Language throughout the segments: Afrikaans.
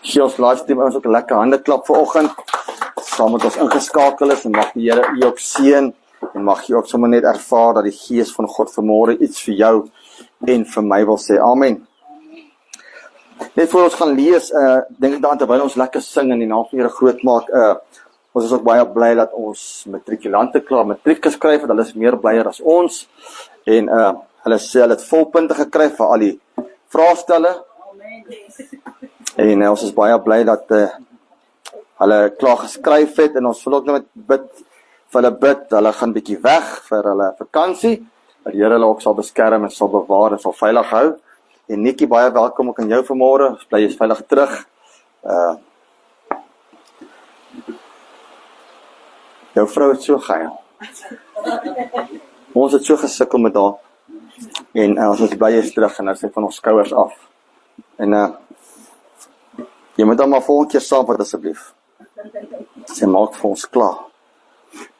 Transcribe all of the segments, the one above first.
Gee ons livestream ons ook 'n lekker handeklap vanoggend, saam met ons ingeskakel is, en mag die Here u ook seën, en mag jy ook sommer net ervaar dat die Gees van God vanmôre iets vir jou en vir my wil sê. Amen. Net voor ons gaan lees, dink ek daaraan terwyl ons lekker sing en die naam van die Here groot maak, ons is ook baie bly dat ons matrikulante klaar matriek geskryf het. Hulle is meer blyer as ons, en hulle sê hulle het volpunte gekry vir al die vraestelle. En ons is baie bly dat hulle klaar geskryf het, en ons wil ook nou met hulle bid, hulle gaan bietjie weg vir hulle vakansie, dat die Here hulle ook sal beskerm en sal bewaar en sal veilig hou. En Nikkie, baie welkom ook aan jou vanmôre, ons bly jy is veilig terug. Jou vrou het so gehuil. Ons het so gesukkel met haar, en ons is bly jy is terug, en nou is hy van ons skouers af. En jy moet dan maar volgende keer saam wat asseblief. Sy maak vir ons klaar.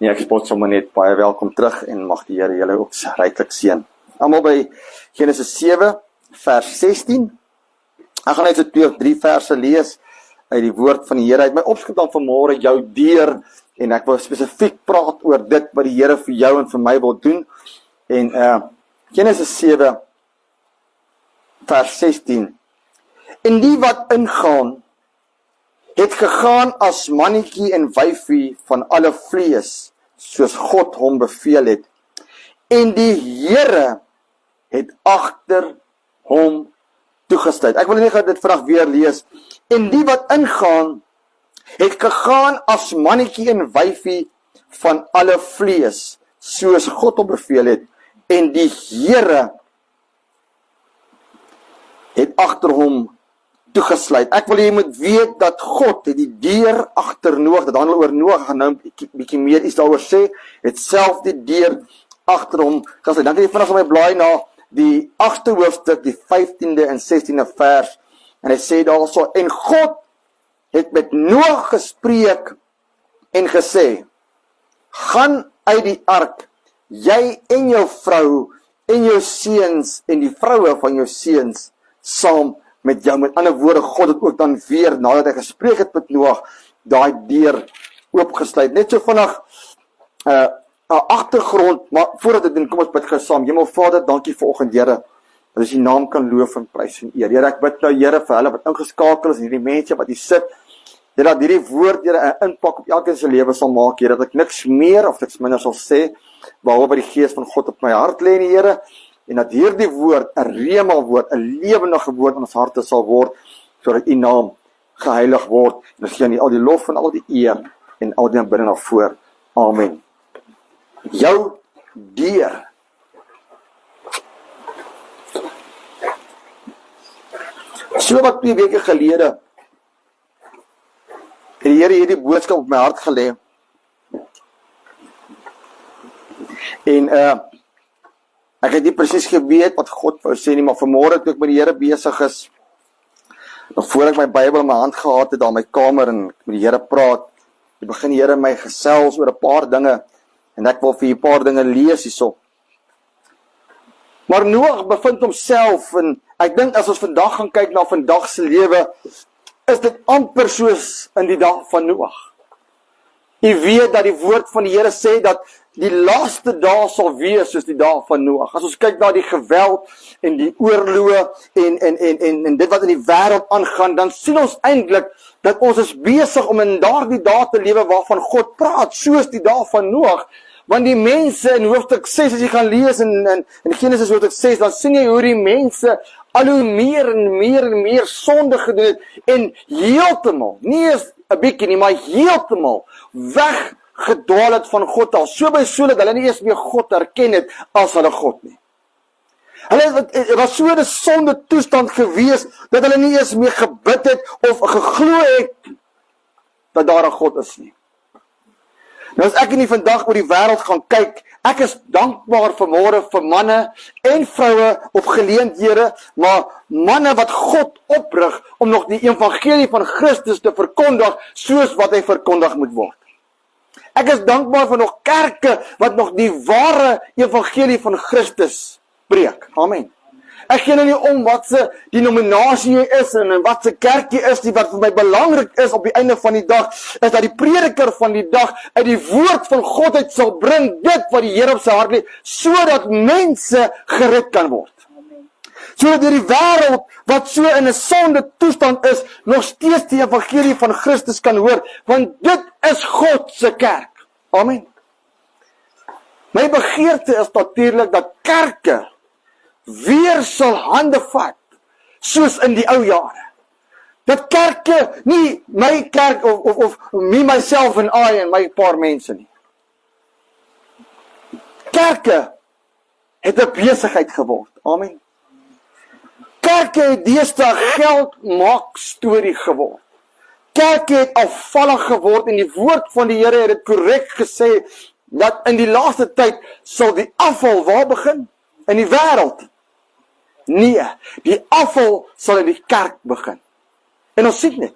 Nee, ek spot sommer net, baie welkom terug, en mag die Here julle ook ryklik seën. Almal by Genesis 7, vers 16. Ek gaan net so 2 of 3 verse lees uit die woord van die Here. Uit my opskrif dan vanmôre jou deur, en ek wil spesifiek praat oor dit wat die Here vir jou en vir my wil doen. En Genesis 7, vers 16. En die wat ingaan, het gegaan as mannetjie en wyfie van alle vlees, soos God hom beveel het. En die Here het agter hom toegesluit. Ek wil net dit vandag weer lees. En die wat ingaan, het gegaan as mannetjie en wyfie van alle vlees, soos God hom beveel het. En die Here het agter hom toegesluit. Ek wil jy moet weet dat God het die deur agter Noag, dat handel oor Noag, gaan nou 'n bietjie meer iets daaroor sê, het self die deur agter hom gesluit. Dan kan jy vinnig op my blaai na die 8de hoofstuk, die 15de en 16de vers, en hy sê daarso, en God het met Noag gespreek en gesê, gaan uit die ark, jy en jou vrou en jou seuns en die vroue van jou seuns saam met jou. Met ander woorde, God het ook dan weer, nadat hy gespreek het met Noag, daai deur oopgesluit. Net so vinnig 'n agtergrond, maar voordat ek doen, kom ons bid gou saam. Hemelvader, dankie vir oggend, Here, dat ons U naam kan loof en prys en eer. Here, ek bid nou, Here, vir hulle wat ingeskakel is, en hierdie mense wat hier sit, Here, dat hierdie woord, Here, 'n impak op elkeen se lewe sal maak, Here, dat ek niks meer of niks minder sal sê, behalwe die Gees van God op my hart lê, Here, en dat hierdie woord 'n rema woord, 'n lewendige woord in ons harte sal word, sodat U naam geheilig word. En ons gee aan U al die lof en al die eer en al die aanbidding daarvoor. Amen. Jou deur. So wat 2 weke gelede het die Here hierdie boodskap op my hart gelê. En ek het nie presies geweet wat God wou sê nie, maar vanmôre toe ek met die Here besig is, nog voor ek my Bybel in my hand gehad het, daar in my kamer, en met die Here praat, begin die Here my gesels oor 'n paar dinge, en ek wil vir 'n paar dinge lees hierso. Maar Noag bevind homself, en ek dink as ons vandag gaan kyk na vandag se lewe, is dit amper soos in die dag van Noag. U weet dat die woord van die Here sê dat die laaste dae sal wees soos die dae van Noag. As ons kyk na die geweld en die oorloë en dit wat in die wêreld aangaan, dan sien ons eintlik dat ons is besig om in daardie dae te lewe waarvan God praat, soos die dae van Noag. Want die mense in hoofstuk 6, as jy gaan lees in Genesis hoofstuk 6, dan sien jy hoe die mense al hoe meer en meer sonde gedoen het, en heeltemal, nie eens 'n bietjie nie, maar heeltemal weggedwaal het van God al, so by so dat hulle nie eens meer God herken het as hulle God nie. Hulle was so 'n sonde toestand gewees, dat hulle nie eens meer gebid het, of geglo het, dat daar 'n God is nie. Nou as ek nie vandag oor die wêreld gaan kyk, ek is dankbaar vanmôre vir manne en vroue op geleenthede, maar manne wat God oprig om nog die evangelie van Christus te verkondig, soos wat hy verkondig moet word. Ek is dankbaar vir nog kerke wat nog die ware evangelie van Christus preek. Amen. Ek gee nou nie om wat se denominasie jy is en wat se kerk jy is nie. Wat vir my belangrik is op die einde van die dag, is dat die prediker van die dag uit die woord van God uit sal bring dit wat die Here op sy hart lê, sodat mense gered kan word. Sodat die wêreld wat so in 'n sonde toestand is, nog steeds die evangelie van Christus kan hoor, want dit is God se kerk. Amen. My begeerte is natuurlik dat kerke weer sal hande vat, soos in die ou jare. Dat kerke, nie my kerk of me, myself en I en my paar mense nie. Kerke het 'n besigheid geword. Amen. Kerke het deesdae geld maak storie geword. Kerke het afvallig geword en die woord van die Here het dit korrek gesê dat in die laaste tyd sal die afval waar begin? In die wêreld. Nee, die afval sal in die kerk begin. En ons sien dit.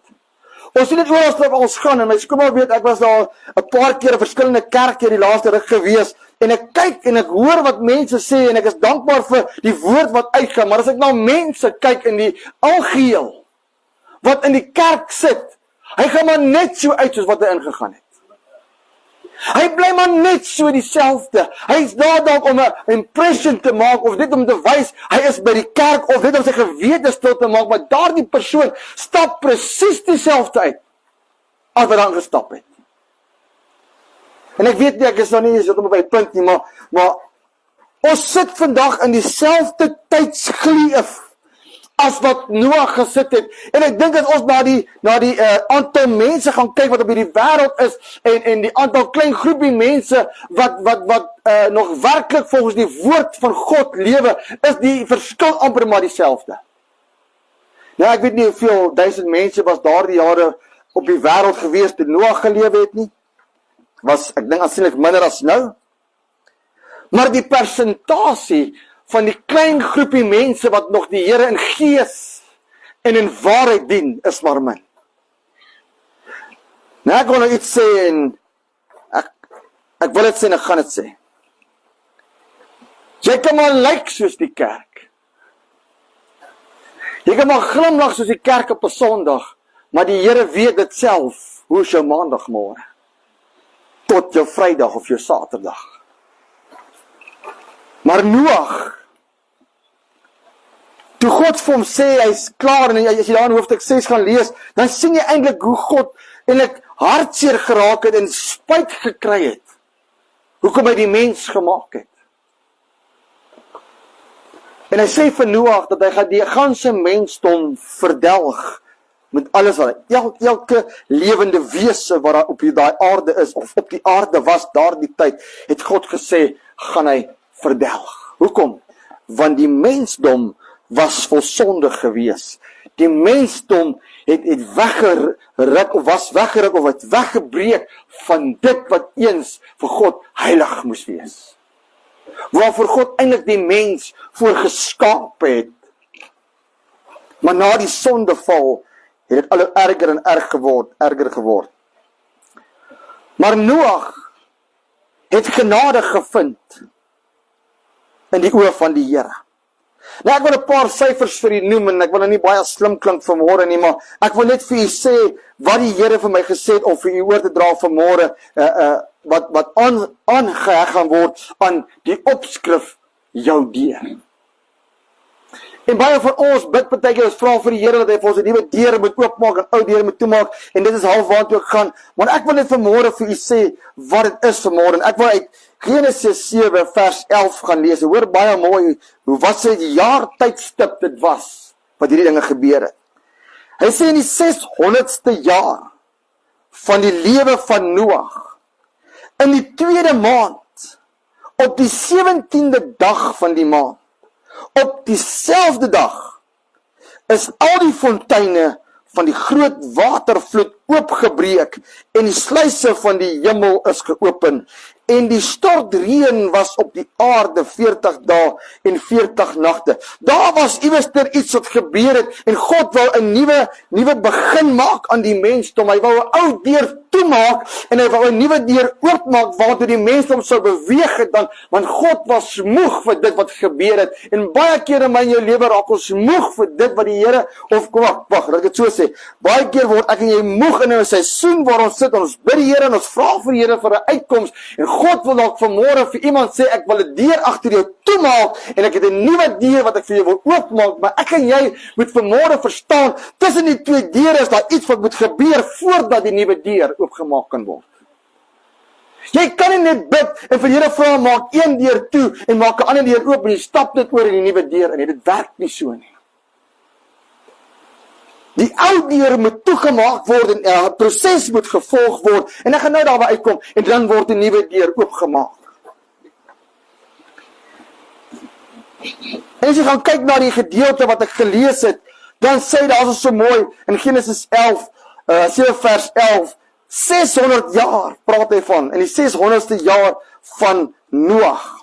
Ons sien dit oral waar ons gaan en my skoonma weet ek was daar 'n paar keer in verskillende kerke in die laaste ruk gewees en ek kyk en ek hoor wat mense sê en ek is dankbaar vir die woord wat uitgaan, maar as ek na mense kyk in die algeheel wat in die kerk sit, hy gaan maar net so uit soos wat hy ingegaan het. Hy bly maar net so dieselfde. Hy is daar dalk om 'n impression te maak of dit om te wys hy is by die kerk of dit om sy gewete stil te maak, maar daardie persoon stap presies dieselfde uit as wat dan gestap het. En ek weet nie, ek is nog nie eens op by punt nie, maar ons sit vandag in dieselfde tydsgleuf as wat Noag gesit het. En ek dink as ons na die aantal mense gaan kyk wat op hierdie wêreld is en die aantal klein groepie mense wat nog werklik volgens die woord van God lewe, is die verskil amper maar dieselfde. Nou ek weet nie hoeveel duisend mense was daardie jare op die wêreld gewees toe Noag gelewe het nie. Was ek dink aansienlik minder as nou. Maar die persentasie van die klein groepie mense wat nog die Here in gees en in waarheid dien, is maar min. Nou ek wil nou iets sê en ek wil dit sê en ek gaan dit sê. Jy kan maar lyk soos die kerk. Jy kan maar glimlag soos die kerk op 'n Sondag, maar die Here weet dit self, hoe is jou maandagmôre, tot jou Vrydag of jou Saterdag. Maar Noag, toe God vir hom sê, hy's klaar, en as jy daar in hoofstuk 6 gaan lees, dan sien jy eintlik hoe God eintlik hartseer geraak het en spyt gekry het, hoekom hy die mens gemaak het. En hy sê vir Noag, dat hy gaan die ganse mensdom verdelg, met alles wat elke lewende wese wat daar op die aarde is, of op die aarde was daardie tyd, het God gesê, gaan hy verdelg. Hoekom? Want die mensdom was vol sonde gewees. Die mensdom het weggeruk of was weggeruk of het weggebreek van dit wat eens vir God heilig moes wees. Waarvoor God eintlik die mens voor geskaap het. Maar na die sondeval het dit al erger en erger geword. Maar Noag het genade gevind in die oë van die Here. Nou ek wil 'n paar syfers vir u noem en ek wil nou nie baie slim klink vanmôre nie, maar ek wil net vir u sê wat die Here vir my gesê het om vir u oor te dra vanmôre wat aangeheg gaan word aan die opskrif jou deur. En baie van ons bid partykeer, ons vra vir die Here dat hy vir ons 'n nuwe deur moet oopmaak en ou deure moet toemaak, en dit is half waartoe ek gaan. Maar ek wil net vanmôre vir u sê wat dit is vanmôre. En ek wil uit Genesis 7 vers 11 gaan lees. Hoor baie mooi hoe wat se jaar tydstip dit was wat hierdie dinge gebeur het. Hy sê in die 600ste jaar van die lewe van Noag, in die 2de maand, op die 17de dag van die maand, op dieselfde dag, is al die fonteine van die groot watervloed oopgebreek en die sluise van die hemel is geopen En die stortreën was op die aarde 40 dae en 40 nagte. Daar was iewester iets wat gebeur het en God wou 'n nuwe begin maak aan die mensdom. Hy wou 'n ou deur toemaak en hy wou 'n nuwe deur oopmaak waartoe die mensdom sou beweeg het dan, want God was moeg vir dit wat gebeur het. En baie kere in my jou lewe raak ons moeg vir dit wat die Here, of kom wag, laat ek dit so sê. Baie keer word ek en jy moeg in 'n seisoen waar ons sit en ons bid die Here en ons vra vir die Here vir 'n uitkoms. En God wil dalk vanmôre vir iemand sê, ek wil 'n deur agter jou toemaak en ek het 'n nuwe deur wat ek vir jou wil oopmaak, maar ek en jy moet vanmôre verstaan, tussen die twee deure is daar iets wat moet gebeur voordat die nuwe deur oopgemaak kan word. Jy kan nie net bid en vir die Here vra, maak een deur toe en maak 'n ander deur oop en jy stap dit oor in die nuwe deur en dit werk nie so nie. Die ou deur moet toegemaak word en 'n proses moet gevolg word en ek gaan nou daarby uitkom en dan word 'n nuwe deur oopgemaak. En as jy gaan kyk na die gedeelte wat ek gelees het, dan sê daar so mooi in Genesis 11, 7 vers 11, 600 jaar praat hy van, in die 600ste jaar van Noag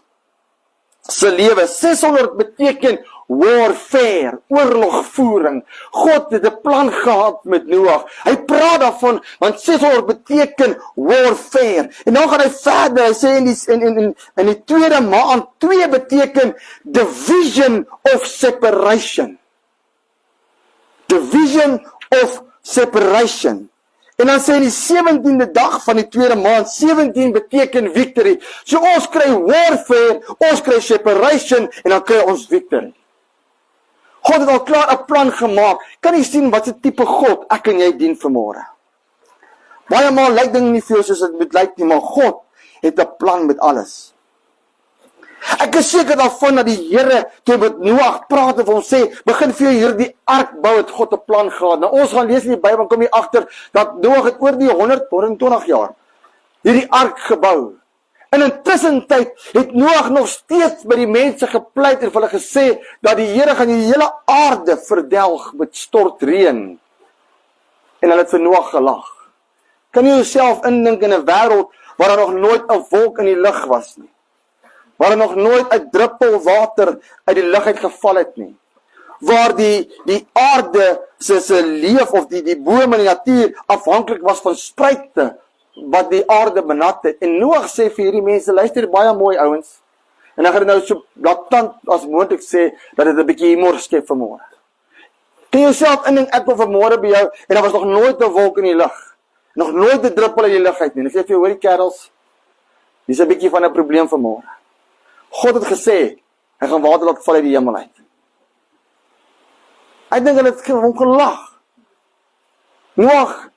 se lewe. 600 beteken warfare, oorlogvoering. God het 'n plan gehad met Noag. Hy praat daarvan, want 600 beteken warfare. En dan gaan hy verder, hy sê in die tweede maand, 2 beteken division of separation. Division of separation. En dan sê in die 17de dag van die tweede maand, 17 beteken victory. So ons kry warfare, ons kry separation, en dan kry ons victory. God het al klaar 'n plan gemaak. Kan jy sien wat 'n tipe God ek en jy dien vanmôre? Baie maal lyk dinge nie vir jou soos dit moet lyk nie, maar God het 'n plan met alles. Ek is seker daarvan dat die Here toe met Noag praat en vir hom sê, begin vir jou hierdie ark bou, het God 'n plan gehad. Nou ons gaan lees in die Bybel, kom jy agter dat Noag het oor die 120 jaar hierdie ark gebou. En intussen tyd het Noag nog steeds by die mense gepleit en vir hulle gesê dat die Here gaan die hele aarde verdelg met stortreën. En hulle het vir Noag gelag. Kan jy jouself indink in 'n wêreld waar daar nog nooit 'n wolk in die lug was nie? Waar nog nooit 'n druppel water uit die lug uit geval het nie. Waar die aarde se leef of die bome in die natuur afhanklik was van spruite wat die aarde benat het. En Noag sê vir hierdie mense, luister baie mooi ouens. En dan gaan dit nou so blaatant as moontlik sê dat dit 'n bietjie humor skep vanmôre. Kan jy jouself indink ek kom vanmôre by jou en daar was nog nooit 'n wolk in die lug. Nog nooit 'n druppel uit die lug uit nie. En ek sê vir jou, hoorie kerels, dis 'n bietjie van 'n probleem vanmôre. God het gesê, hy gaan water laat val uit die hemel uit. Ek dink hulle het hom gelag. Noag,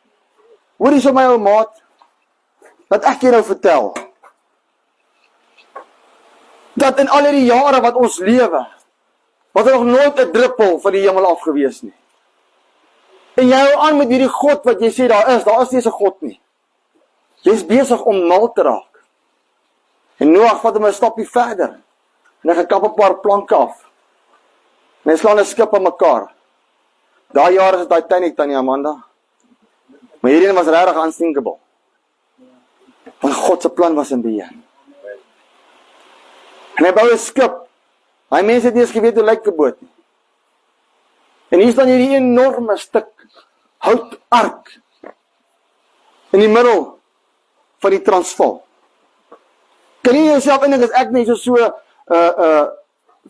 hoor hier so my ou maat, dat ek jou nou vertel, dat in al die jare wat ons lewe, was er nog nooit 'n druppel van die hemel af gewees nie. En jy hou aan met hierdie God wat jy sê daar is nie eens 'n God nie. Jy is besig om mal te raak. En Noag vat hom 'n stapie verder. En hy gaan kap 'n paar planke af. En hy slaan 'n skip aan mekaar. Daai jaar is dit Titanic, Tannie Amanda. Maar hierdie een was regtig unsinkable. Want God se plan was in beheer. En hy bou 'n skip. Hy mense het nie eens geweet hoe lyk 'n boot nie. En hier staan hierdie enorme stuk houtark in die middel van die Transvaal. Kan jy jouself indink as ek net so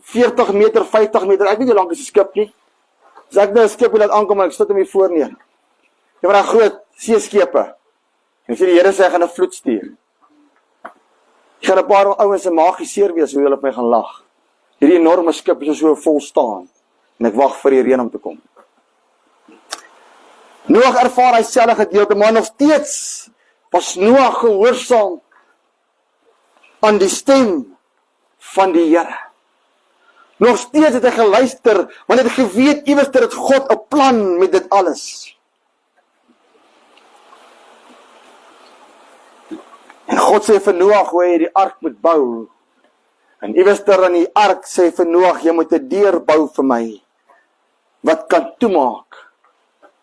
40 meter, 50 meter, ek weet nie hoe lank is die skip nie. As ek nou 'n skip laat aankom en ek sit hom hier voor neer. Jy het 'n groot seeskepe. En sê die Here sê hy gaan 'n vloed stuur. Ek gaan 'n paar ouens se maagie seer wees hoe hulle op my gaan lag. Hierdie enorme skip is so vol staan en ek wag vir die reën om te kom. Noag ervaar hy selfe gedeelte, maar nog steeds was Noag gehoorsaam aan die stem van die Here. Nog steeds het hy geluister, want hy het geweet iewers dat God 'n plan met dit alles. En God sê vir Noag hoe hy die ark moet bou. En iewers in die ark sê vir Noag, jy moet 'n deur bou vir my, wat kan toemaak,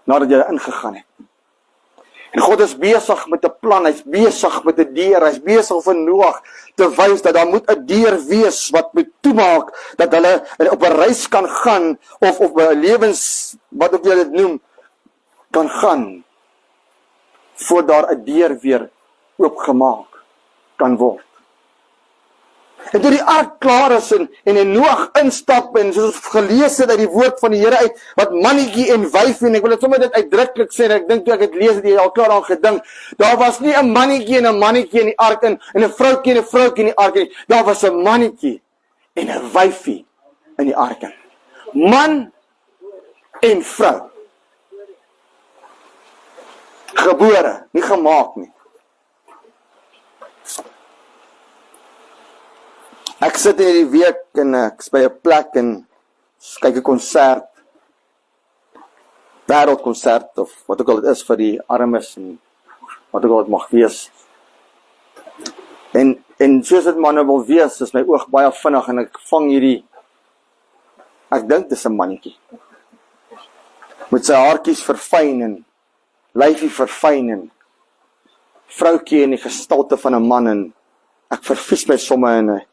nadat jy ingegaan het. En God is besig met 'n plan, hy's besig met 'n deur, hy's besig vir Noag te wys dat daar moet 'n deur wees wat moet toemaak, dat hulle op 'n reis kan gaan, of op 'n lewens, wat ook jy dit noem, kan gaan, voor daar 'n deur weer oopgemaak kan word. En toe die ark klaar is en Noag instap, en soos ons gelees het uit die woord van die Here uit, wat mannetjie en wyfie, en ek wil dit sommer dit uitdruklik sê, en ek dink toe ek het lees, het jy al klaar aan gedink, daar was nie 'n mannetjie en 'n mannetjie in die ark en 'n vroutjie en 'n vroutjie in die ark nie, daar was 'n mannetjie en 'n wyfie in die ark. Man en vrou. Gebore, nie gemaak nie. Ek sit hierdie week en ek is by 'n plek en kyk 'n konsert, wêreldkonsert of wat ook al dit is vir die armes en wat ook al dit mag wees. En soos dit maar nou wil wees, is my oog baie vinnig en ek vang hierdie, ek dink dis 'n mannetjie, met sy haartjies verfyn en lyfie verfyn en vroutjie in die gestalte van 'n man, en ek vervies my somme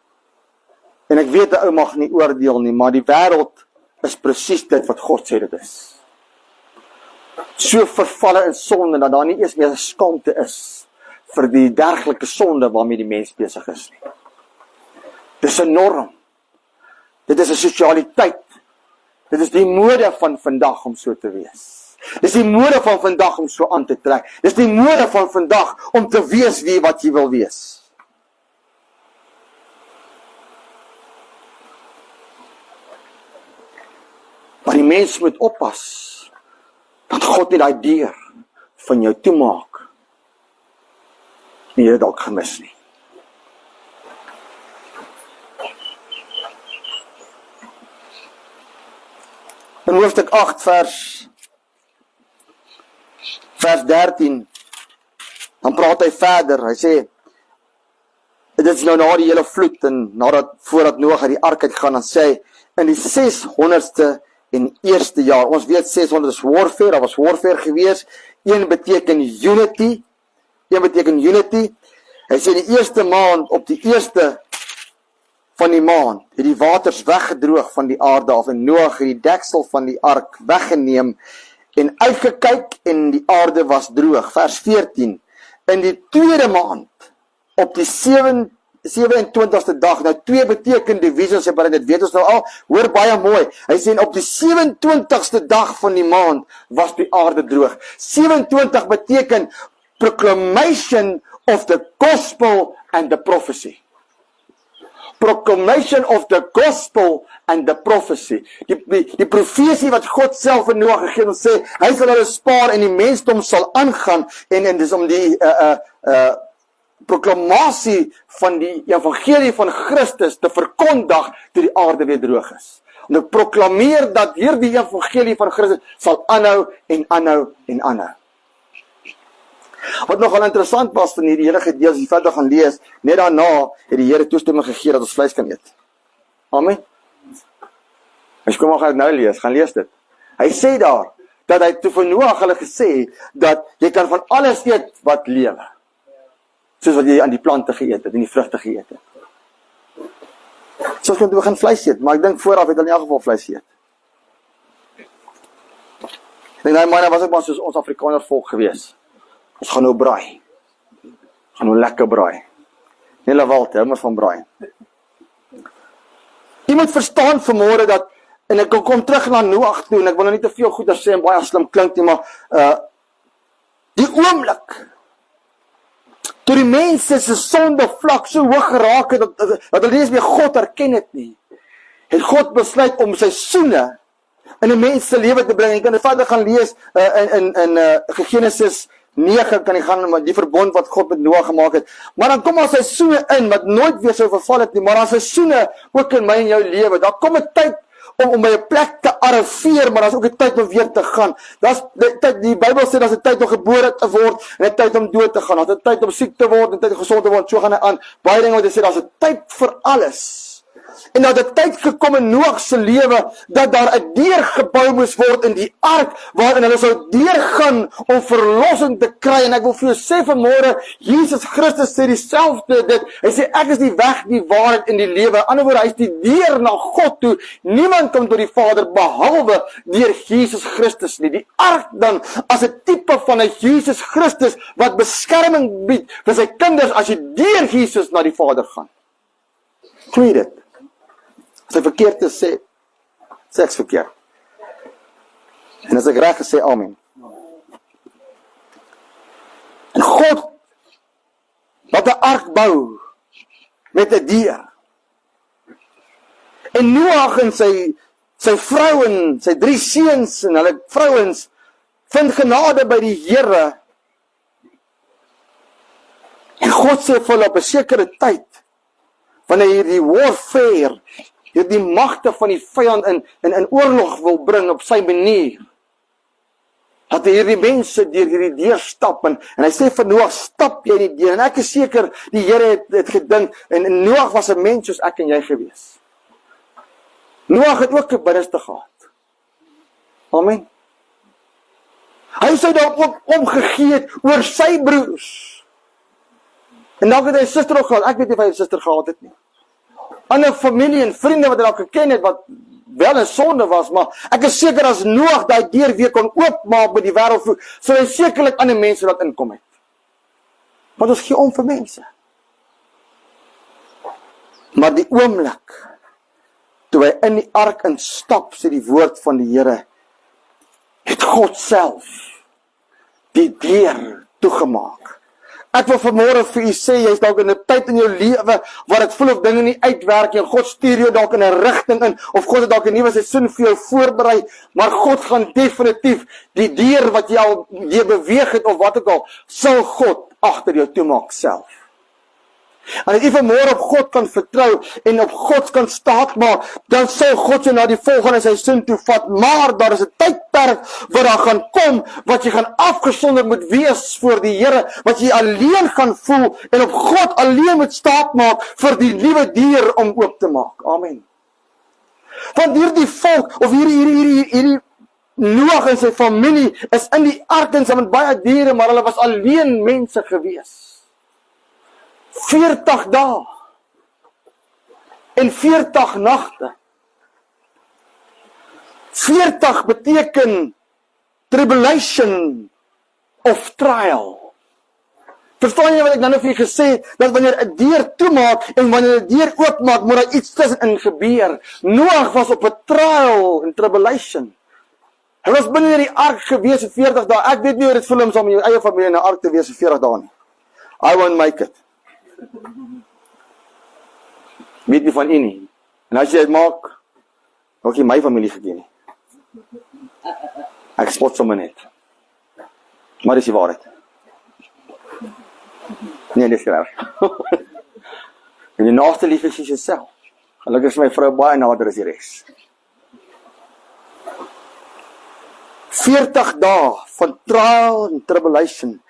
en ek weet 'n ou mag nie oordeel nie, maar die wêreld is presies dit wat God sê dit is. So vervalle in sonde, dat daar nie eers meer 'n skaamte is vir die dergelike sonde waarmee die mens besig is nie. Dis 'n norm. Dit is 'n sosialiteit. Dit is die mode van vandag om so te wees. Dis die mode van vandag om so aan te trek. Dis die mode van vandag om te wees wie wat jy wil wees. Maar die mens moet oppas dat God nie daai deur van jou toemaak en jy dit dalk gemis nie. In hoofstuk 8 vers 13, dan praat hy verder, hy sê, dit is nou na die hele vloed, en voordat Noag uit die ark uitgaan, dan sê hy, in die 600ste en eerste jaar, ons weet 600 is warfare, daar was warfare gewees, een beteken unity, hy sê die eerste maand, op die eerste van die maand, het die waters weggedroog van die aarde af, en Noag het die deksel van die ark weggeneem, en uitgekyk, en die aarde was droog. Vers 14, in die tweede maand, op die 27ste dag, nou 2 beteken divisions, dit weet ons nou al, hoor baie mooi, hy sê, op die 27ste dag van die maand, was die aarde droog. 27 beteken, proclamation of the gospel and the prophecy. Proclamation of the gospel and the prophecy. Die profesie wat God self in Noag gegee het, sê, hy sal hulle spaar en die mensdom sal aangaan, en dis om die proklamasie van die evangelie van Christus te verkondig toe die aarde weer droog is. Om te proklameer dat hierdie evangelie van Christus sal aanhou en aanhou en aanhou. Wat nogal interessant was van hierdie hele gedeelte, as jy verder gaan lees, net daarna het die Here toestemming gegee dat ons vleis kan eet. Amen. As kom maar nou lees, gaan lees dit. Hy sê daar, dat hy toe van Noag hulle gesê, dat jy kan van alles eet wat lewe. Soos wat jy aan die plante geëet het, en die vrugte geëet het. Soos kan jy begin vleis eet, maar ek dink vooraf het hulle in elk geval vleis eet. Ek dink, nou was ook maar soos ons Afrikaner volk gewees. Ons gaan nou braai. Gaan nou lekker braai. Nie Lawald, hou maar van braai. Jy moet verstaan vanmôre dat, en ek kom terug na Noag toe, en ek wil nou nie te veel goeie sê, en baie slim klink nie, maar die oomblik, toe die mense se sonde vlak so hoog geraak het, dat hulle nie eens meer God herken het nie, het God besluit om sy soene in 'n mens se lewe te bring. Jy kan dit verder gaan lees in Genesis 9, kan jy gaan met die verbond wat God met Noag gemaak het. Maar dan kom al sy soene in, wat nooit weer sou verval het nie, maar dan sy soene ook in my en jou lewe. Daar kom 'n tyd om by 'n plek te arriveer, maar daar's ook 'n tyd om weer te gaan. Die Bybel sê daar's 'n tyd om gebore te word en 'n tyd om dood te gaan. Daar's 'n tyd om siek te word en 'n tyd om gesond te word. So gaan hy aan. Baie dinge wat hy sê, daar's 'n tyd vir alles. en dat die tyd gekom in Noag se lewe, dat daar 'n deur gebou moes word in die ark, waarin hulle sou deurgaan om verlossing te kry, en ek wil vir jou sê vanmôre, Jesus Christus sê dieselfde dit, hy sê, ek is die weg, die waarheid en die lewe, ander woorde, hy is die deur na God toe, niemand kom tot die Vader, behalwe deur Jesus Christus nie, die ark dan, as 'n tipe van 'n Jesus Christus, wat beskerming bied, vir sy kinders, as jy deur Jesus na die Vader gaan. Glo dit. As hy verkeerd is, sê ek's verkeerd. En as ek reg is, sê amen. En God, wat 'n ark bou, met 'n deur. En Noag en sy vrou en sy 3 seuns en hulle vrouens, vind genade by die Here. En God sê vir hulle op 'n sekere tyd, wanneer hierdie warfare, hierdie magte van die vyand in oorlog wil bring op sy manier, dat hierdie mense deur hierdie deur stap, en hy sê vir Noag, stap jy die deur, en ek is seker, die Here het gedink, en Noag was 'n mens soos ek en jy gewees. Noag het ook 'n binneste gehad. Amen. Hy sou daar ook omgegee het oor sy broers. En dan het hy 'n suster ook gehad, ek weet nie of hy 'n suster gehad het nie. Ander familie en vriende wat hy al geken het, wat wel 'n sonde was, maar ek is seker as Noag daai deur weer kon oopmaak by die wêreld, sou hy sekerlik ander mense laat inkom het. Want ons gee om vir mense. Maar die oomblik, toe hy in die ark instap, sê die woord van die Here, het God self die deur toegemaak. Ek wil vanmôre vir u sê, jy is dalk in 'n tyd in jou lewe waar dit voel of dinge nie uitwerk nie, en God stuur jou dalk in 'n rigting in, of God het dalk 'n nuwe seisoen vir jou voorberei, maar God gaan definitief die deur wat jy al deur beweeg het, of wat ook al, sal God agter jou toemaak self. En as jy vanmôre op God kan vertrou en op God kan staatmaak, dan sal God jou na die volgende seisoen toe vat, maar daar is 'n tydperk wat daar gaan kom, wat jy gaan afgesonder moet wees voor die Here, wat jy alleen gaan voel, en op God alleen moet staatmaak vir die nuwe deur om oop te maak. Amen. Want hierdie volk, of hierdie Noag en sy familie, is in die ark en saam met baie diere, maar hulle was alleen mense gewees. 40 dae en 40 nagte. 40 beteken tribulation of trial. Verstaan jy wat ek nou vir julle gesê het, dat wanneer 'n deur toemaak en wanneer 'n deur oopmaak, moet daar iets tussenin gebeur. Noag was op 'n trial en tribulation. Hy was binne in die ark gewees vir 40 dae. Ek weet nie hoe dit voel om saam met jou eie familie in 'n ark te wees vir 40 dae nie. I won't make it. Weet nie van u nie. En as jy dit maak, ook nie my familie geken nie. Ek spot sommer net. Maar dis die waarheid. Nee, dis reg. En die naaste lief is jouself. Gelukkig is my vrou baie nader as die res. 40 dae van trial en tribulation.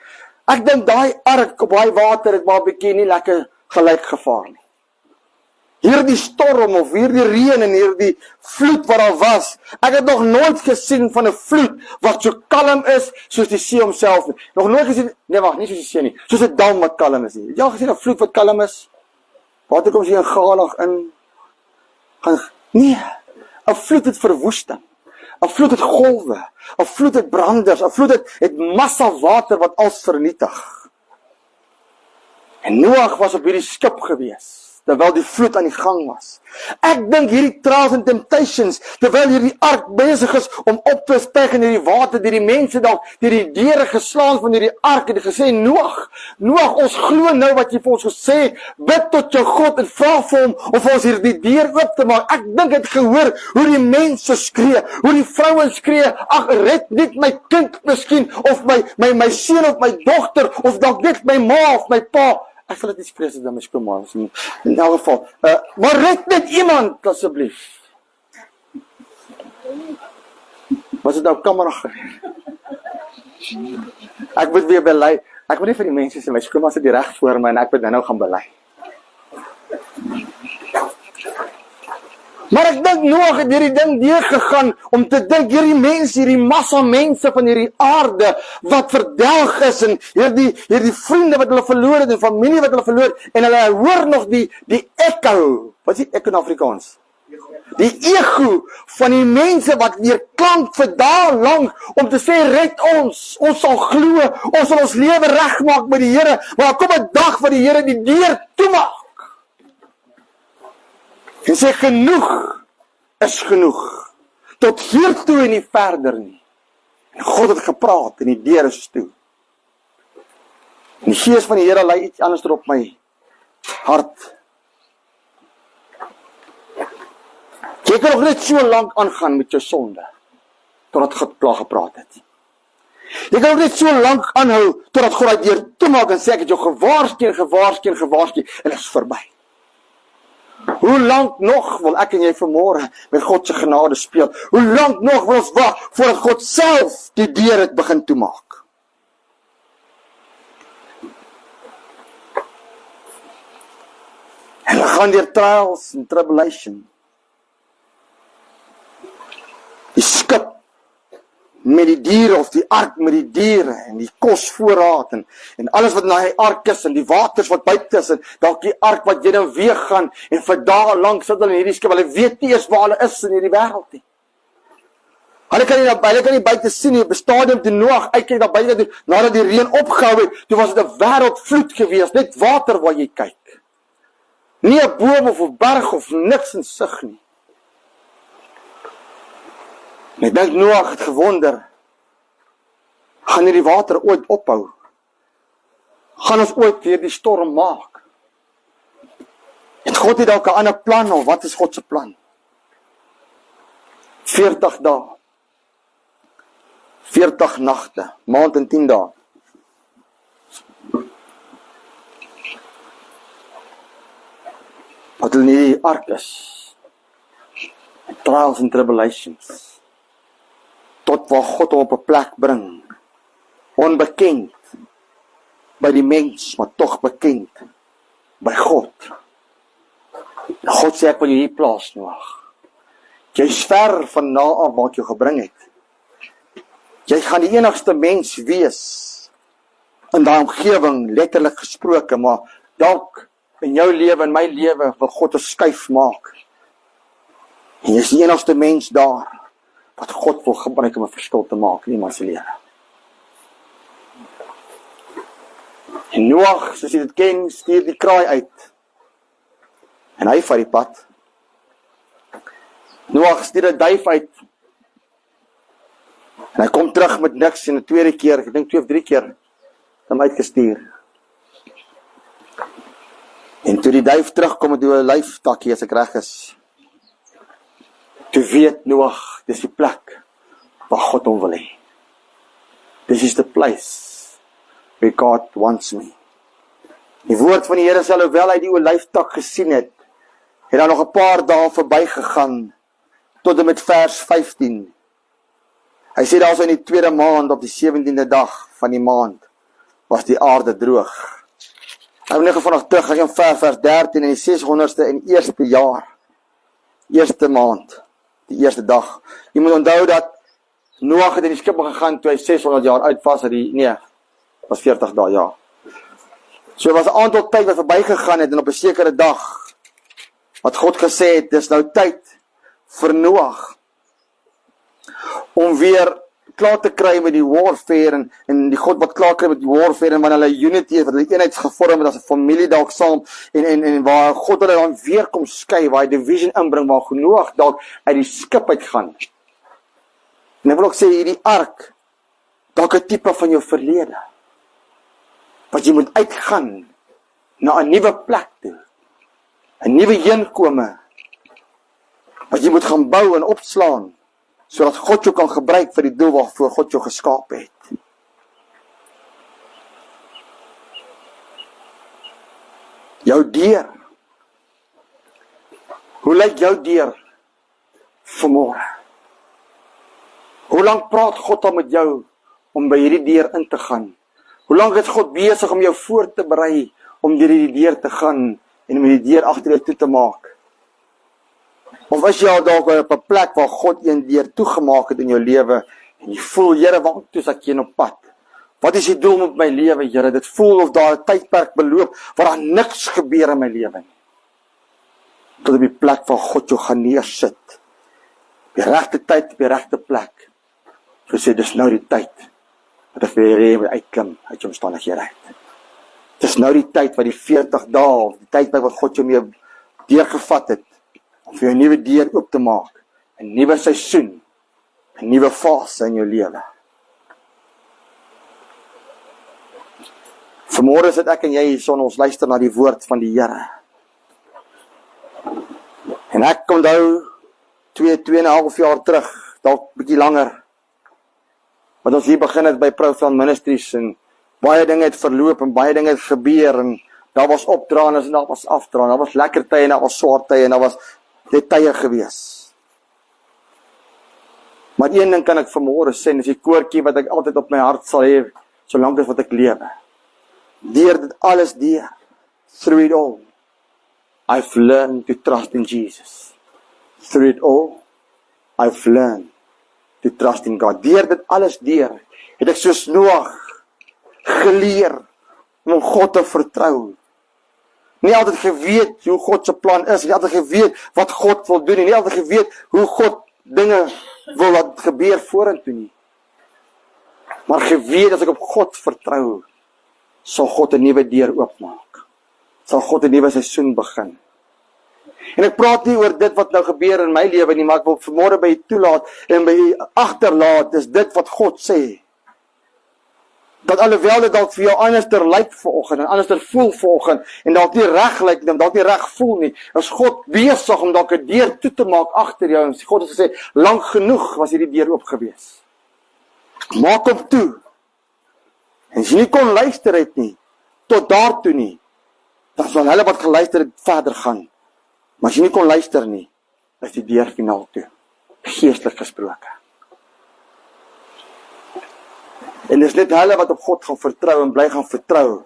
Ek dink daai ark op daai water het maar 'n bietjie nie lekker gelyk gevaar nie. Hierdie storm of hierdie reën en hierdie vloed wat daar was, ek het nog nooit gesien van 'n vloed wat so kalm is soos die see homself nie. Nog nooit gesien, nee wag, nie soos die see nie, soos 'n dam wat kalm is nie. Het jy al gesien 'n vloed wat kalm is? Water kom so galig in. Nee, 'n vloed het verwoesting. 'n vloed het golwe, 'n vloed het branders, 'n vloed het massa water wat alles vernietig. En Noag was op hierdie skip gewees, terwyl die vloed aan die gang was. Ek dink hierdie trials and temptations, terwyl hierdie ark besig is om op te styg in hierdie water, die mense dalk deur die deure geslaan van hierdie ark, het gesê, Noag, ons glo nou wat jy vir ons gesê, bid tot jou God en vra vir hom of ons hierdie deur oop te maak. Ek dink het gehoor hoe die mense skree, hoe die vrouens skree, ag red net my kind miskien, of my seun of my dogter, of dalk net my ma of my pa. Ek wil dit nie spreek as dan my skoonma is nie. In elk geval, maar red net iemand asseblief. Was dit nou kamera gereed? Ek moet weer bely. Ek moet nie vir die mense sê my skoonma sit hier reg voor my en ek moet nou gaan bely. Maar ek dink Noag het hierdie ding deurgegaan om te dink hierdie mense, hierdie massa mense van hierdie aarde wat verdelg is en hierdie vriende wat hulle verloor het en familie wat hulle verloor het, en hulle hoor nog die echo. Wat is die echo in Afrikaans? Die ego van die mense wat weer klank vir dae lank om te sê red ons sal glo, ons sal ons lewe regmaak met die Here, maar kom 'n dag wat die Here die deur toemaak. En sê genoeg is genoeg. Tot hier toe en nie verder nie. En God het gepraat en die deur is toe. En die Gees van die Here lei iets anders op my hart. Jy kan nog net so lank aangaan met jou sonde, totdat God klaar gepraat het. Jy kan nog net so lank aanhou, totdat God uit deur toemaak en sê ek het jou gewaarsku, en dit is verby. Hoe lank nog wil ek en jy vanmôre met God se genade speel? Hoe lank nog wil ons wag voordat God self die deur het begin toemaak? En we gaan deur trials en tribulation. Die skip met die diere of die ark met die diere en die kosvoorraad en alles wat na die ark is en die waters wat buite is en dalk die ark wat jy nou weer gaan en vir dae lank sit hulle in hierdie skip, hulle weet nie eers waar hulle is in hierdie wêreld nie. Hulle kan nie buite sien nie, op 'n stadium toe Noag uitkyk daar buite toe, nadat die reën opgehou het, toe was dit 'n wêreldvloed gewees, net water waar jy kyk. Nie 'n boom of 'n berg of niks in sig nie. En ek dink Noag het gewonder, gaan hierdie water ooit ophou? Gaan ons ooit weer die storm maak? Het God het dalk 'n ander plan, of wat is God se plan? 40 dae, 40 nagte, maand en 10 dae. Wat hulle nie die ark is, trials and tribulations, tot waar God hom op 'n plek bring, onbekend by die mens, maar tog bekend by God. En God sê ek wil jou hier plaas, Noag. Jy's ver van na af waar ek jou gebring het. Jy gaan die enigste mens wees in daai omgewing, letterlik gesproke, maar dalk in jou lewe en my lewe wil God 'n skuif maak. En jy's die enigste mens daar wat God wil gebruik om 'n verskil te maak in iemand se lewe. En Noag, soos jy dit ken, stuur die kraai uit. En hy vat die pad. Noag stuur 'n duif uit. En hy kom terug met niks en 'n tweede keer, ek dink 2 of 3 keer, hom uitgestuur. En toe die duif terugkom met 'n lyftakkie, as ek reg is, toe weet Noag, dis die plek waar God hom wil hê. This is the place where God wants me. Die woord van die Here sê, alhoewel hy die olyftak gesien het, het daar nog 'n paar dae verbygegaan tot en met vers 15. Hy sê daar so in die 2de maand op die 17de dag van die maand was die aarde droog. Ek wil net vanaand terug gaan vers 13 in die 600ste en eerste jaar. Eerste maand, die eerste dag. Jy moet onthou dat Noag het in die skip gegaan toe hy 600 jaar oud was, was 40 dae, ja. So was 'n aantal tyd wat verbygegaan het en op 'n sekere dag wat God gesê het, dis nou tyd vir Noag om weer klaar te kry met die warfare en die God wat klaar kry met die warfare en wanneer hulle unity het, wat hulle eenheid gevorm het as 'n familie dalk saam en waar God hulle dan weer kom skei, waar hy division inbring, waar Noag dalk uit die skip uitgaan. En ek wil ook sê hierdie ark dalk 'n tipe van jou verlede. Wat jy moet uitgaan na 'n nuwe plek toe. 'n Nuwe heenkome. Wat jy moet gaan bou en opslaan sodat God jou kan gebruik vir die doel waarvoor God jou geskaap het. Jou deur. Hoe lyk jou deur vanmôre? Hoe lank praat God al met jou om by hierdie deur in te gaan? Hoe lank is God besig om jou voor te berei om deur hierdie deur te gaan en om die deur agter jou toe te maak? Of is jy al dalk op 'n plek waar God een deur toegemaak het in jou lewe en jy voel, Here, waartoe is ek hier op pad? Wat is die doel met my lewe, Here? Dit voel of daar 'n tydperk beloop waar daar niks gebeur in my lewe nie. Tot op die plek waar God jou gaan neersit. Op die regte tyd, op die regte plek. So sê, dis nou die tyd wat ek vir jy moet uitklim uit jou omstandighede uit. Dis nou die tyd wat die 40 dae, of die tydperk wat God jou mee deurgevat het, om vir jou 'n nuwe deur oop te maak, 'n nuwe seisoen, 'n nuwe fase in jou lewe. Vanmôre sit ek en jy hier son, ons luister na die woord van die Here. En ek onthou 2,5 jaar terug, dalk bietjie langer, wat ons hier begin het by Profound Ministries en baie dinge het verloop en baie dinge het gebeur en daar was opdraandes en daar was afdraandes, daar was lekker tye en daar was swaar tye en daar was dit tye gewees. Maar een ding kan ek vanmôre sê, en dis die koortjie wat ek altyd op my hart sal hê, solank as wat ek lewe. Deur dit alles deur, through it all, I've learned to trust in Jesus. Through it all, I've learned to trust in God. Deur dit alles deur, het ek soos Noag geleer om God te vertrou. Nie altyd geweet hoe God se plan is, nie altyd geweet wat God wil doen, nie altyd geweet hoe God dinge wil laat gebeur vorentoe nie. Maar geweet as ek op God vertrou, sal God 'n nuwe deur oopmaak. Sal God 'n nuwe seisoen begin. En ek praat nie oor dit wat nou gebeur in my lewe nie, maar ek wil vanmôre by u toelaat en by u agterlaat, is dit wat God sê. Dat alhoewel dit dalk vir jou anderster lyk vanoggend en anderster voel vanoggend en dalk nie reg lyk nie, dalk nie reg voel nie, is God besig om dalk 'n deur toe te maak agter jou. En God het gesê, lank genoeg was hierdie deur oop gewees. Maak hom toe. En as jy nie kon luister het nie, tot daartoe nie, dan sal hulle wat geluister het verder gaan. Maar as jy nie kon luister nie, is die deur finaal toe. Geestelik gesproke. En dis net hulle wat op God gaan vertrou en bly gaan vertrou,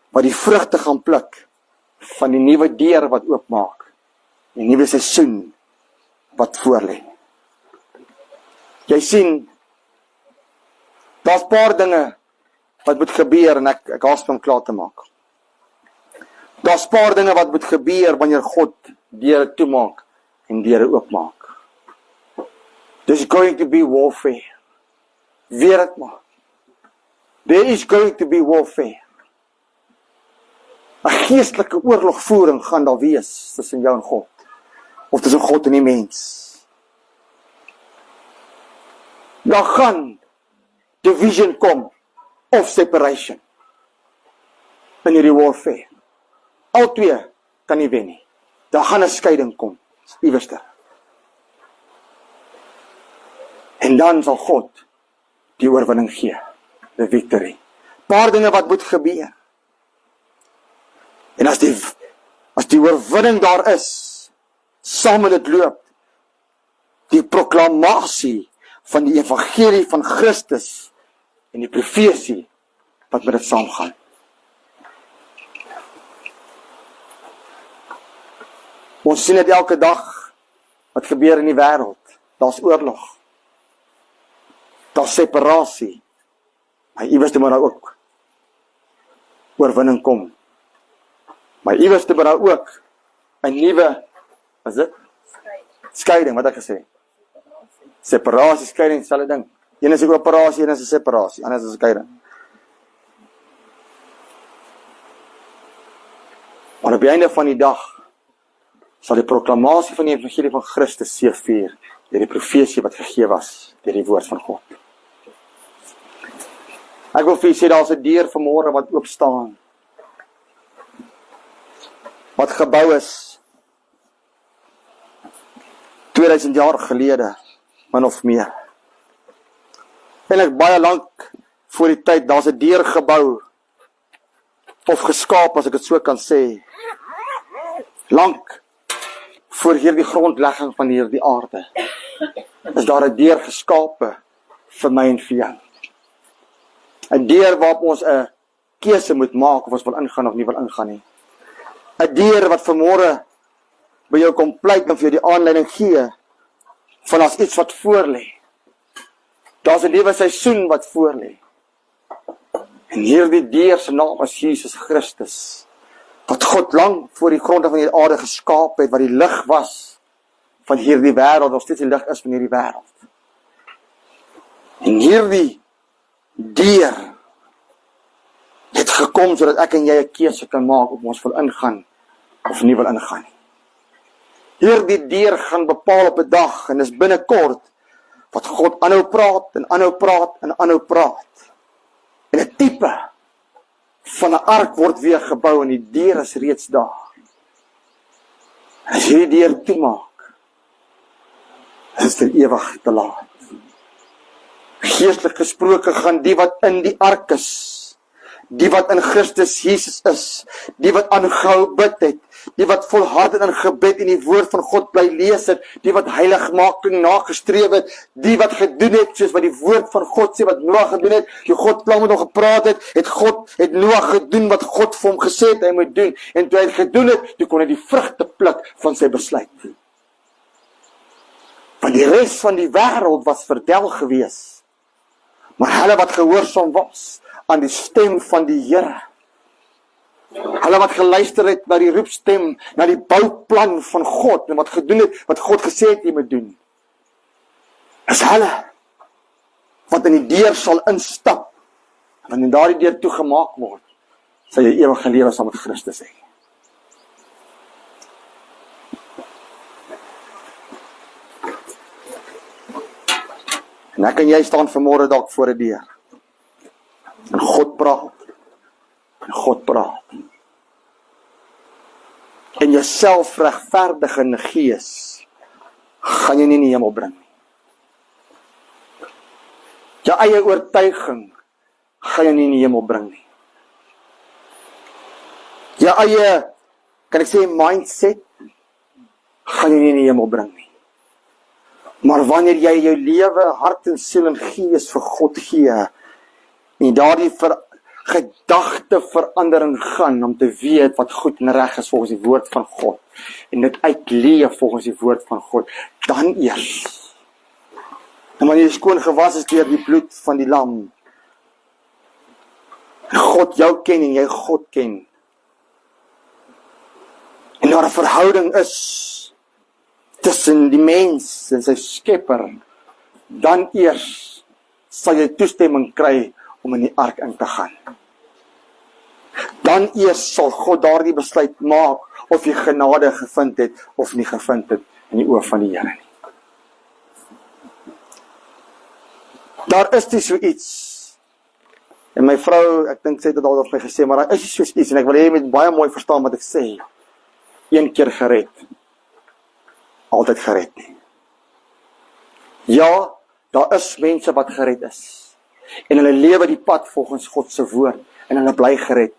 wat die vrugte gaan pluk van die nuwe deur wat oopmaak, die nuwe seisoen wat voorlê. Jy sien, daar's 'n paar dinge wat moet gebeur en ek haast om klaar te maak. Daar's 'n paar dinge wat moet gebeur wanneer God deure toemaak en deure oopmaak. There's going to be warfare. Weet dit maar. There is going to be warfare. 'n Geestelike oorlogvoering gaan daar wees tussen jou en God. Of tussen God en die mens. Daar gaan division kom. Of separation. In hierdie warfare. Al twee kan nie wen nie. Daar gaan 'n skeiding kom. Iewerster. En dan sal God die oorwinning gee. The victory. Paar dinge wat moet gebeur. En as die oorwinning daar is, saam met dit loop, die proklamasie van die evangelie van Christus en die profesie wat met dit saamgaan. Ons sien dit elke dag wat gebeur in die wêreld. Daar's oorlog. Daar's separasie. Maar iewers moet daar ook oorwinning kom. Maar iewers moet daar ook 'n nuwe, wat is dit? Skeiding, wat ek gesê. Separasie, skeiding, dieselfde ding. Een is 'n operasie, een is 'n separasie, ander is 'n skeiding. Maar op die einde van die dag sal die proklamasie van die evangelie van Christus seëvier deur die profesie wat gegee was deur die woord van God. Ek wil vir julle sê, daar's 'n deur vanmôre wat oop staan. Wat gebou is 2000 jaar gelede, min of meer. Eintlik baie lank voor die tyd, daar's 'n deur gebou of geskaap, as ek dit so kan sê. Lank voor hierdie grondlegging van hierdie aarde is daar 'n deur geskape vir my en vir jou. 'n Deur waarop ons 'n keuse moet maak of ons wil ingaan of nie wil ingaan nie. 'n Deur wat vanmôre by jou kom pleit en vir jou die aanleiding gee van as iets wat voor lê. Daar's 'n nuwe seisoen wat voor lê. En hierdie dier se naam is Jesus Christus, wat God lank voor die gronde van die aarde geskaap het, wat die lig was van hierdie wêreld, nog steeds die lig is van hierdie wêreld. En hierdie dier het gekom sodat ek en jy 'n keuse kan maak of ons wil ingaan of nie wil ingaan nie. Hierdie dier gaan bepaal op 'n dag, en dis binnekort, wat God aanhou praat en aanhou praat en aanhou praat. En 'n tipe van 'n ark word weer gebou en die dier is reeds daar. As hierdie dier toemaak, is dit ewig te laat. Geestelik gesproke gaan die wat in die ark is, die wat in Christus Jesus is, die wat aangehou bid het, die wat volhard in gebed en die woord van God bly lees het, die wat heiligmaking nagestreef het, die wat gedoen het soos wat die woord van God sê, wat Noag gedoen het, toe God plan met hom gepraat het Noag gedoen wat God vir hom gesê het hy moet doen, en toe hy het gedoen het, toe kon hy die vrugte pluk van sy besluit. Want die res van die wêreld was verdel gewees, maar hulle wat gehoorsaam was aan die stem van die Here, hulle wat geluister het na die roepstem, na die bouplan van God, en wat gedoen het, wat God gesê het jy moet doen, is hulle wat in die deur sal instap, en wanneer daardie deur toegemaak word, sal jy ewige lewe saam met Christus hê. En ek en jy staan vanmôre dalk voor 'n deur, en God praat, en God praat. En jouself regverdigende gees gaan jy nie in die hemel bring nie. Jou eie oortuiging gaan jy nie in die hemel bring nie. Jou eie, kan ek sê, mindset gaan jy nie in die hemel bring nie. Maar wanneer jy jou lewe, hart en siel en gees vir God gee, en daardie gedagteverandering gaan om te weet wat goed en reg is volgens die woord van God, en dit uitleef volgens die woord van God, dan eers. En wanneer jy skoon gewas is deur die bloed van die lam, en God jou ken en jy God ken, en daar 'n verhouding is tussen die mens en sy skepper, dan eers sal jy toestemming kry om in die ark in te gaan. Dan eers sal God daardie besluit maak of jy genade gevind het of nie gevind het in die oë van die Here nie. Daar is nie so iets. En my vrou, ek dink sy het dit al vir my gesê, maar daar is nie so iets, en ek wil hê jy moet baie mooi verstaan wat ek sê. Een keer gered, altyd gered nie. Ja, daar is mense wat gered is, en hulle lewe die pad volgens God se woord, en hulle bly gered.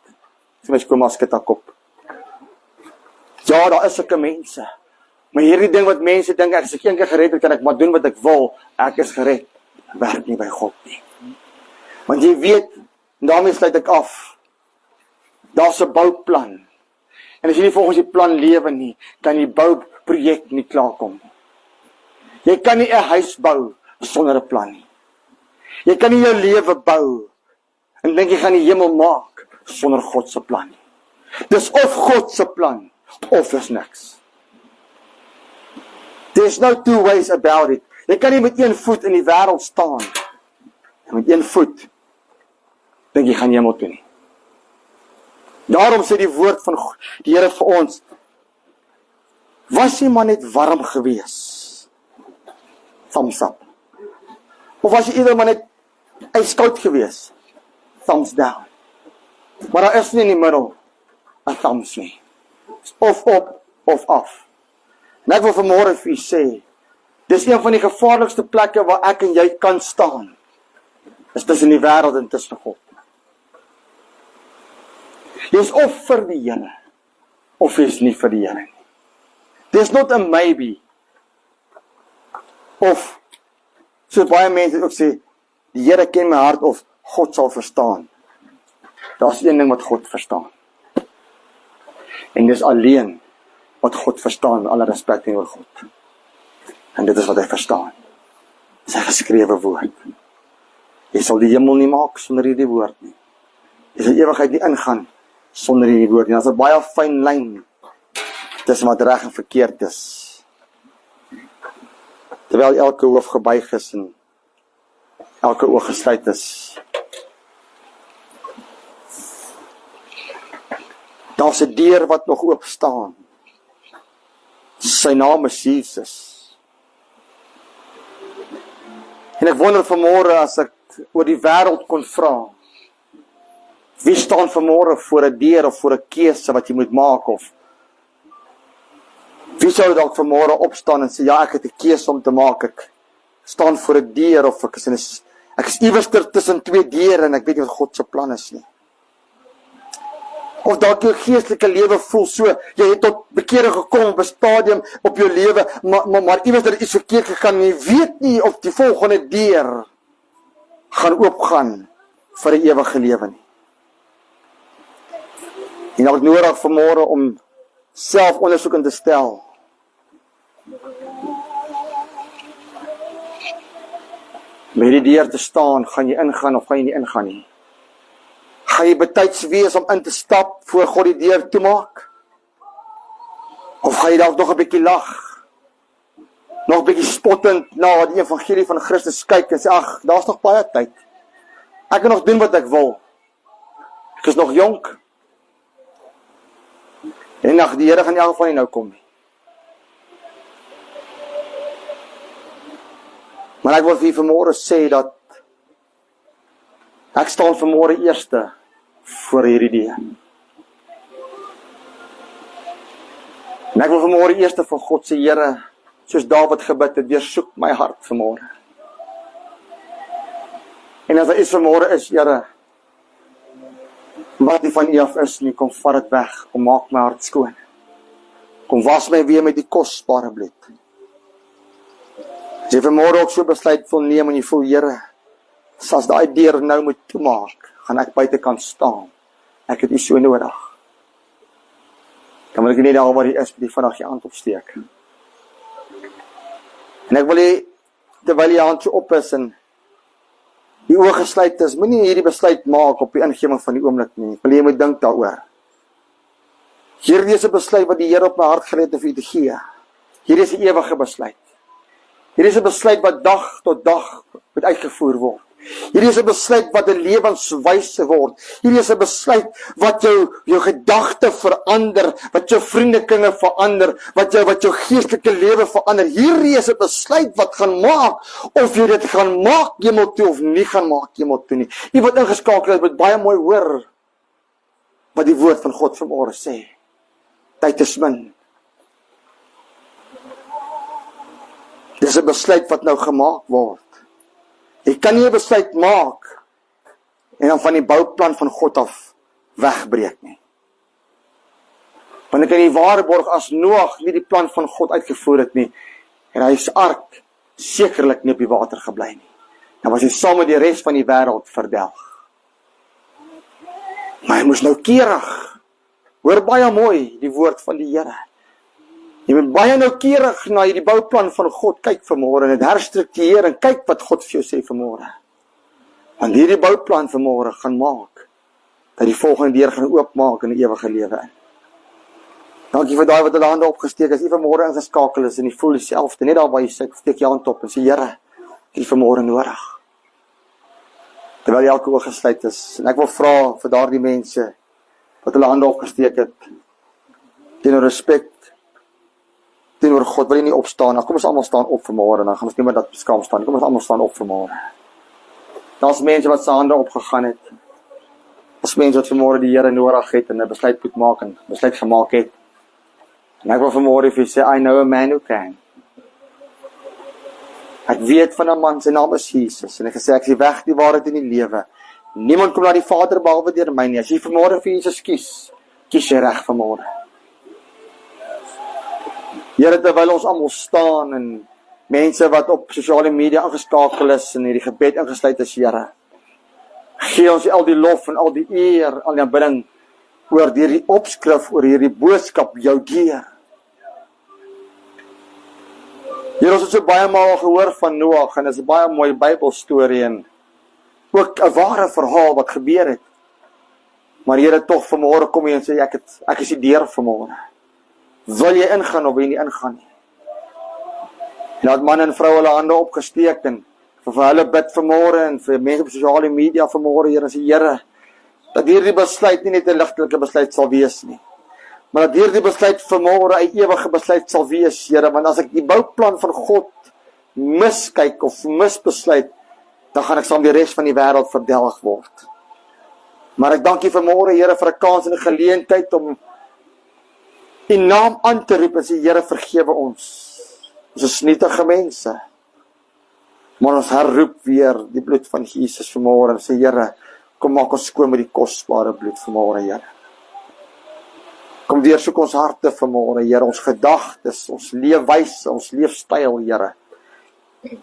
Sê my skoonma skud haar kop. Ja, daar is sulke mense, maar hierdie ding wat mense dink, as ek een keer gered het, kan ek maar doen wat ek wil, ek is gered, werk nie by God nie. Want jy weet, en daarmee sluit ek af, daar's 'n bouplan, en as jy nie volgens die plan lewe nie, kan die bouprojek nie klaarkom. Jy kan nie 'n huis bou sonder 'n plan nie. Jy kan nie jou lewe bou en dink jy gaan die hemel maak sonder God se plan nie. Dis of God se plan of is niks. There's no two ways about it. Jy kan nie met een voet in die wêreld staan en met een voet dink jy gaan hemel toe nie. Daarom sê die woord van God, die Here vir ons, was jy maar net warm gewees? Thumbs up. Of was jy eerder maar net ijskoud gewees? Thumbs down. Maar daar is nie in die middel 'n thumbs nie. Of op, of af. En ek wil vanmôre vir u sê, dis een van die gevaarlikste plekke waar ek en jy kan staan, is tussen die wêreld en tussen God. Jy is of vir die Here, of jy is nie vir die Here nie. There's not a maybe. Of, so baie mense ook sê, die Here ken my hart, of God sal verstaan. Daar's een ding wat God verstaan. En dis alleen wat God verstaan, met alle respek teenoor God. En dit is wat hy verstaan. Sy geskrewe woord. Jy sal die hemel nie maak sonder hierdie woord nie. Jy sal ewigheid nie ingaan sonder hierdie woord nie. Dit is 'n baie fyn lyn tussen wat reg en verkeerd is. Terwyl elke hoof gebuig is en elke oog gesluit is. Daar's 'n deur wat nog oop staan. Sy naam is Jesus. En ek wonder vanmôre as ek oor die wêreld kon vra, wie staan vanmôre voor 'n deur of voor 'n keuse wat jy moet maak, of wie sou dalk vanmôre opstaan en sê, ja, ek het 'n keuse om te maak, ek staan voor 'n deur, of ek is iewers tussen twee deure en ek weet nie wat God se plan is nie. Of dalk jou geestelike lewe voel so, jy het tot bekering gekom op 'n stadium op jou lewe, maar iewers het iets verkeerd gegaan en jy weet nie of die volgende deur gaan oopgaan vir 'n ewige lewe nie. En dalk nodig vanmôre om selfondersoek in te stel. Met die deur te staan, gaan jy ingaan of gaan jy nie ingaan nie? Gaan jy betyds wees om in te stap voor God die deur toemaak? Of gaan jy dalk nog 'n bietjie lag? Nog 'n bietjie spottend na die evangelie van Christus kyk en sê, ag, daar's nog baie tyd. Ek kan nog doen wat ek wil. Ek is nog jonk. En ag, die Here gaan in elk geval nie nou kom nie. Maar ek wil vir vanmôre sê dat ek staan vanmôre eerste voor hierdie deur. En ek wil vanmôre eerste vir God sê, Here, soos Dawid gebid het, deursoek my hart vanmôre. En as daar iets vanmôre is, Here, wat nie van U af is nie, kom vat dit weg, kom maak my hart skoon. Kom was my weer met die kosbare bloed. As jy vanmôre ook so besluit wil neem en jy voel, Here, as daai deur nou moet toemaak, gaan ek buitekant staan. Ek het U so nodig. Dan wil ek nie daar waar jy is, die vinnig jy hand opsteek. En ek wil jy, terwyl jy hand so op is en die oë gesluit is, moenie hierdie besluit maak op die ingewing van die oomblik nie. Ek wil jy moet dink daaroor. Hierdie is 'n besluit wat die Here op my hart gelê het om vir u te gee. Hierdie is 'n ewige besluit. Hierdie is 'n besluit wat dag tot dag moet uitgevoer word. Hierdie is 'n besluit wat 'n lewenswyse word. Hierdie is 'n besluit wat jou gedagte verander, wat jou vriendekringe verander, wat jou geestelike lewe verander. Hierdie is 'n besluit wat gaan maak of jy dit gaan maak hemel toe of nie gaan maak hemel toe nie. Jy wat ingeskakel het, moet baie mooi hoor wat die woord van God vanmôre sê. Tyd is min. Dis 'n besluit wat nou gemaak word. Jy kan nie 'n besluit maak en dan van die bouplan van God af wegbreek nie. Want ek kan nie waarborg as Noag nie die plan van God uitgevoer het nie, en hy se ark sekerlik nie op die water gebly nie. Dan was hy saam met die res van die wêreld verdelg. Maar hy moes noukeurig, hoor baie mooi die woord van die Here. Jy moet baie noukeurig na die bouplan van God kyk vanmôre en dit herstruktureer en kyk wat God vir jou sê vanmôre. Want hierdie bouplan vanmôre gaan maak dat die volgende deur gaan oopmaak in 'n ewige lewe in. Dankie vir daai wat hulle hande opgesteek het. As jy vanmôre ingeskakel is en jy voel dieselfde, net daar waar jy sit, steek jy hand op en sê, Here, ek het vanmôre nodig. Terwyl elke oog gesluit is, en ek wil vra vir daardie mense wat hulle hande opgesteek het, teenoor respek teenoor God, wil jy nie opstaan. Nou kom ons almal staan op vanmôre en dan gaan ons nie meer dat beskaam staan. Kom ons almal staan op vanmôre. Daar's mense wat se hande opgegaan het. Daar's mense wat vanmôre die Here nodig het en 'n besluit moet maak en besluit gemaak het. En ek wil vanmôre vir julle sê, I know a man who can. Ek weet van 'n man, sy naam is Jesus, en ek gesê ek is die weg, die waarheid en die lewe. Niemand kom na die Vader behalwe deur my nie. As jy vanmôre vir Jesus kies jy reg vanmôre. Here, terwyl ons almal staan en mense wat op sosiale media ingeskakel is en hierdie gebed ingesluit is, Here, gee ons al die lof en al die eer, al die aanbidding oor hierdie opskrif, oor hierdie boodskap, jou deur. Here, ons het so baie maal gehoor van Noag, en dit is 'n baie mooi Bybelstorie, en ook 'n ware verhaal wat gebeur het. Maar Here, tog vanmôre kom jy en sê, ek is die deur vanmôre. Wil jy ingaan of wil jy nie ingaan nie? En dat man en vrou hulle hande opgesteek, en vir hulle bid vanmôre, en vir mense op sosiale media vanmôre, Here, en sê, Here, dat hierdie besluit nie net 'n ligtelike besluit sal wees nie, maar dat hierdie besluit vanmôre 'n ewige besluit sal wees, Here, want as ek die bouplan van God miskyk of misbesluit, dan gaan ek saam die res van die wêreld verdelg word. Maar ek dank U vanmôre, Here, vir 'n kans en 'n geleentheid om U naam aan te roep en sê, Here, vergewe ons. Ons is nietige mense. Maar ons herroep weer die bloed van Jesus vanmôre en sê, Here, kom maak ons skoon met die kosbare bloed vanmôre, Here. Kom deursoek ons harte vanmôre, Here, ons gedagtes, ons leefwyse, ons leefstyl, Here.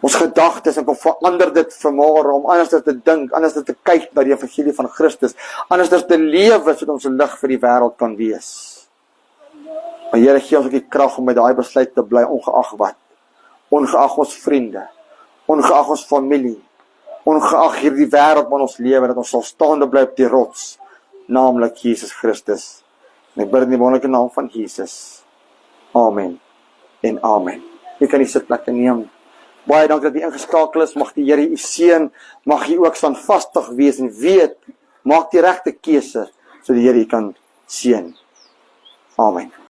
Ons gedagtes, en kom verander dit vanmôre om anders te dink, anders te kyk na die evangelie van Christus, anders te lewe sodat ons 'n lig vir die wêreld kan wees. Maar Here, gee ons ook die krag om met daai besluit te bly, ongeag wat. Ongeag ons vriende, ongeag ons familie, ongeag hierdie wêreld waarin ons lewe, dat ons sal staande bly op die rots, naamlik Jesus Christus. En ek bid in die wonderlike naam van Jesus. Amen en amen. Jy kan die sitplekke neem. Baie dankie dat jy ingeskakel is. Mag die Here u seën. Mag jy ook standvastig wees en weet, maak die regte keuse sodat die Here u kan seën. Amen.